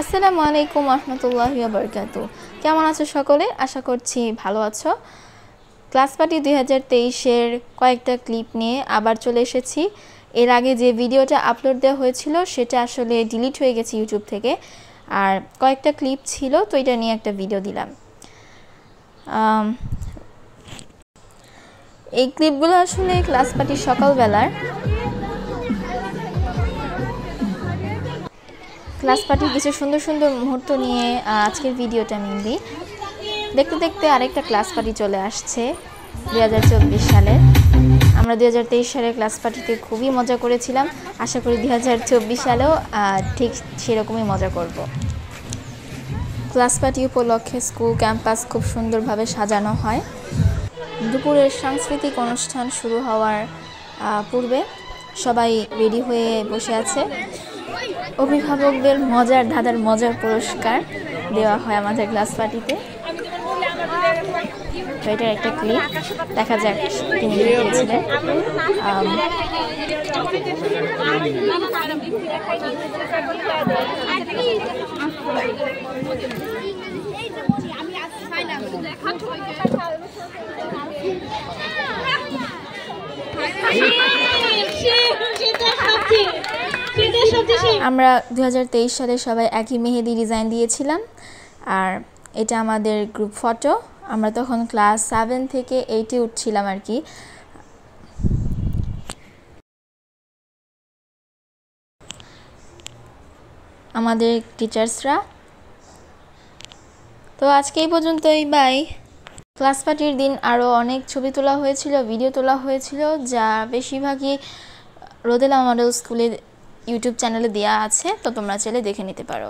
আসসালামু আলাইকুম রহমতুল্লাহি ওয়া বারাকাতুহু। কেমন আছো সকলে? আশা করছি ভালো আছো। ক্লাস পার্টি 2023-এর কয়েকটা ক্লিপ নিয়ে আবার চলে এসেছি। এর আগে যে ভিডিওটা আপলোড দেওয়া হয়েছিল সেটা আসলে ডিলিট হয়ে গেছে ইউটিউব থেকে, আর কয়েকটা ক্লিপ ছিল, তো এটা নিয়ে একটা ভিডিও দিলাম। এই ক্লিপগুলো আসলে ক্লাস পার্টির সকালবেলার। ক্লাস পার্টির কিছু সুন্দর সুন্দর মুহূর্ত নিয়ে আজকের ভিডিওটা মেনলি। দেখতে দেখতে আরেকটা ক্লাস পার্টি চলে আসছে 2024 সালে। আমরা 2023 সালে ক্লাস পার্টিতে খুবই মজা করেছিলাম। আশা করি 2024 সালেও ঠিক সেরকমই মজা করব। ক্লাস পার্টি উপলক্ষে স্কুল ক্যাম্পাস খুব সুন্দরভাবে সাজানো হয়। দুপুরের সাংস্কৃতিক অনুষ্ঠান শুরু হওয়ার পূর্বে সবাই রেডি হয়ে বসে আছে। অভিভাবকদের মজার ধাঁধার মজার পুরস্কার দেওয়া হয় আমাদের ক্লাস পার্টিতে। তো এটার একটা ক্লিপ দেখা যাক তিনি দিয়েছিলেন। আমরা 2023 সালে সবাই একই মেহেদি ডিজাইন দিয়েছিলাম, আর এটা আমাদের গ্রুপ ফটো। আমরা তখন ক্লাস 7 থেকে 8-এ উঠছিলাম আর কি। আমাদের টিচার্সরা। তো আজকে এই পর্যন্তই, বাই। ক্লাস পার্টির দিন আরও অনেক ছবি তোলা হয়েছিল, ভিডিও তোলা হয়েছিল, যা বেশিরভাগই রোদেলা মডেল স্কুলের ইউটিউব চ্যানেলে দেওয়া আছে, তো তোমরা চাইলে দেখে নিতে পারো।